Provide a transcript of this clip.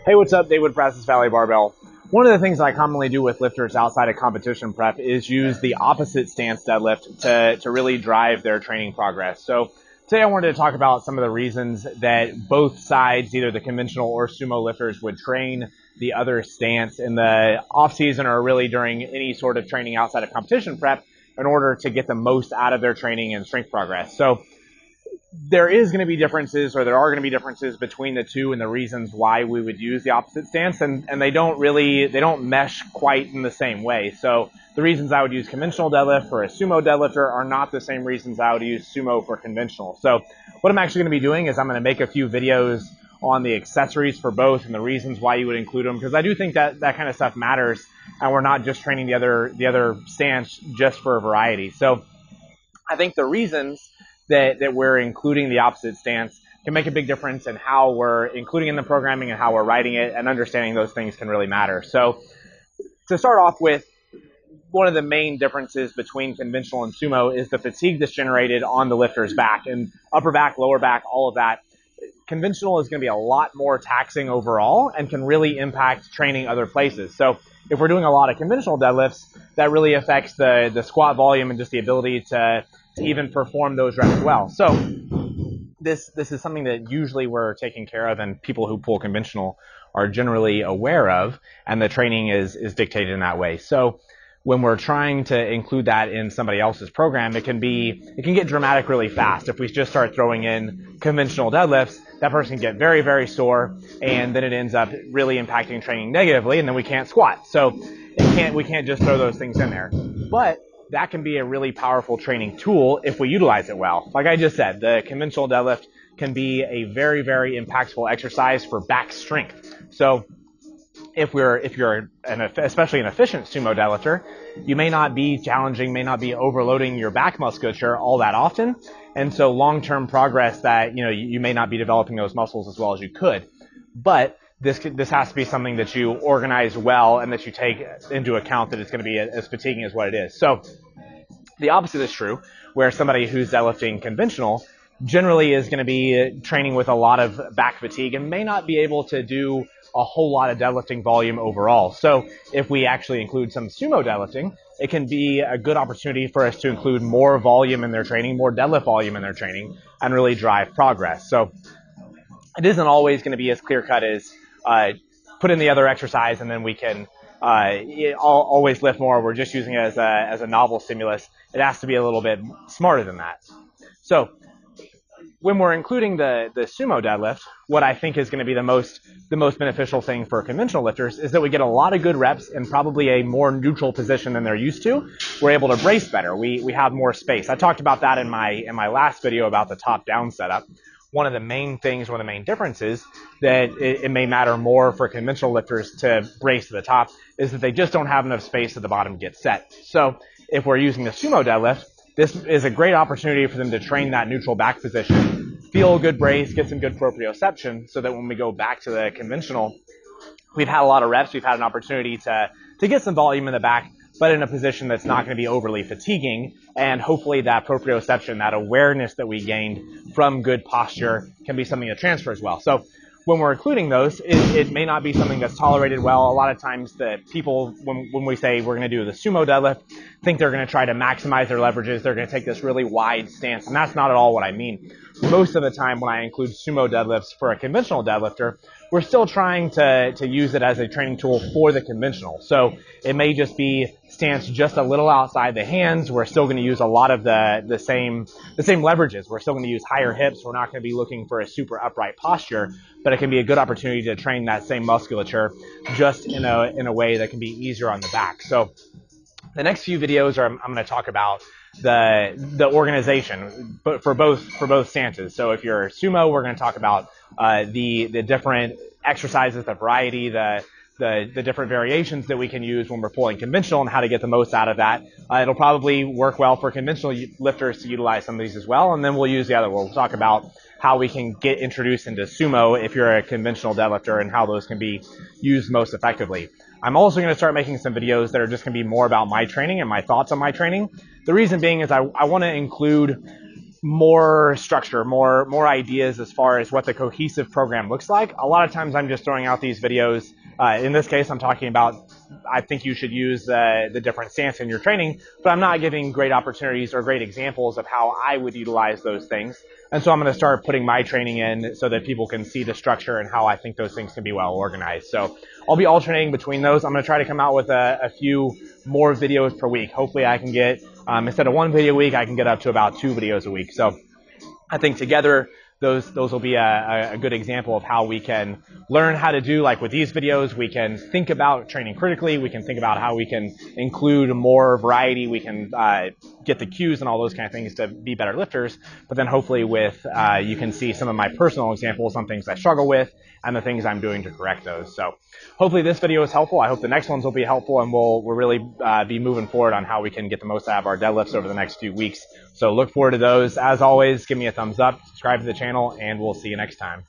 Hey, what's up? David, Brazos Valley Barbell. One of the things I commonly do with lifters outside of competition prep is use the opposite stance deadlift to really drive their training progress. So today I wanted to talk about some of the reasons that both sides, either the conventional or sumo lifters, would train the other stance in the off season or really during any sort of training outside of competition prep in order to get the most out of their training and strength progress. So there is going to be differences, or there are going to be differences between the two and the reasons why we would use the opposite stance, and they don't mesh quite in the same way. So the reasons I would use conventional deadlift for a sumo deadlifter are not the same reasons I would use sumo for conventional. So what I'm actually going to be doing is I'm going to make a few videos on the accessories for both and the reasons why you would include them, because I do think that that kind of stuff matters, and we're not just training the other stance just for a variety. So I think the reasons that we're including the opposite stance can make a big difference in how we're including in the programming and how we're writing it, and understanding those things can really matter. So to start off with, one of the main differences between conventional and sumo is the fatigue that's generated on the lifter's back, and upper back, lower back, all of that. Conventional is going to be a lot more taxing overall and can really impact training other places. So if we're doing a lot of conventional deadlifts, that really affects the squat volume and just the ability to even perform those reps well. So this is something that usually we're taking care of, and people who pull conventional are generally aware of, and the training is dictated in that way. So when we're trying to include that in somebody else's program, it can get dramatic really fast. If we just start throwing in conventional deadlifts, that person can get very, very sore, and then it ends up really impacting training negatively, and then we can't squat. So we can't just throw those things in there. But that can be a really powerful training tool if we utilize it well. Like I just said, the conventional deadlift can be a very, very impactful exercise for back strength. So if you're especially an efficient sumo deadlifter, you may not be overloading your back musculature all that often, and so long-term progress that you may not be developing those muscles as well as you could. But this has to be something that you organize well and that you take into account that it's going to be as fatiguing as what it is. So the opposite is true, where somebody who's deadlifting conventional generally is going to be training with a lot of back fatigue and may not be able to do a whole lot of deadlifting volume overall. So if we actually include some sumo deadlifting, it can be a good opportunity for us to include more volume in their training, more deadlift volume in their training, and really drive progress. So it isn't always going to be as clear-cut as put in the other exercise and then we can always lift more. We're just using it as a novel stimulus. It has to be a little bit smarter than that. So when we're including the sumo deadlift, what I think is going to be the most beneficial thing for conventional lifters is that we get a lot of good reps in probably a more neutral position than they're used to. We're able to brace better. We have more space. I talked about that in my last video about the top-down setup. One of the main differences that it may matter more for conventional lifters to brace to the top is that they just don't have enough space at the bottom to get set. So if we're using the sumo deadlift, this is a great opportunity for them to train that neutral back position, feel a good brace, get some good proprioception, so that when we go back to the conventional, we've had a lot of reps, we've had an opportunity to get some volume in the back, but in a position that's not going to be overly fatiguing, and hopefully that proprioception, that awareness that we gained from good posture, can be something that transfers well. So when we're including those, it may not be something that's tolerated well. A lot of times the people, when we say we're going to do the sumo deadlift, think they're going to try to maximize their leverages. They're going to take this really wide stance, and that's not at all what I mean. Most of the time when I include sumo deadlifts for a conventional deadlifter, we're still trying to use it as a training tool for the conventional. So it may just be stance just a little outside the hands. We're still going to use a lot of the same leverages. We're still going to use higher hips. We're not going to be looking for a super upright posture, but it can be a good opportunity to train that same musculature just in a way that can be easier on the back. So the next few videos I'm going to talk about the organization, but for both stances. So if you're sumo, we're going to talk about the different exercises, the variety, the different variations that we can use when we're pulling conventional and how to get the most out of that. It'll probably work well for conventional lifters to utilize some of these as well, and then we'll use the other. We'll talk about how we can get introduced into sumo if you're a conventional deadlifter and how those can be used most effectively. I'm also going to start making some videos that are just going to be more about my training and my thoughts on my training. The reason being is I want to include more structure, more ideas as far as what the cohesive program looks like. A lot of times I'm just throwing out these videos. In this case, I'm talking about, I think you should use the different stance in your training, but I'm not giving great opportunities or great examples of how I would utilize those things. And so I'm going to start putting my training in so that people can see the structure and how I think those things can be well organized. So I'll be alternating between those. I'm going to try to come out with a few more videos per week. Hopefully I can get, instead of 1 video a week, I can get up to about 2 videos a week. So I think together those will be a good example of how we can learn how to do, like with these videos, we can think about training critically, we can think about how we can include more variety, we can get the cues and all those kind of things to be better lifters, but then hopefully with, you can see some of my personal examples, some things I struggle with, and the things I'm doing to correct those. So hopefully this video is helpful. I hope the next ones will be helpful, and we'll really be moving forward on how we can get the most out of our deadlifts over the next few weeks. So look forward to those. As always, give me a thumbs up, subscribe to the channel, and we'll see you next time.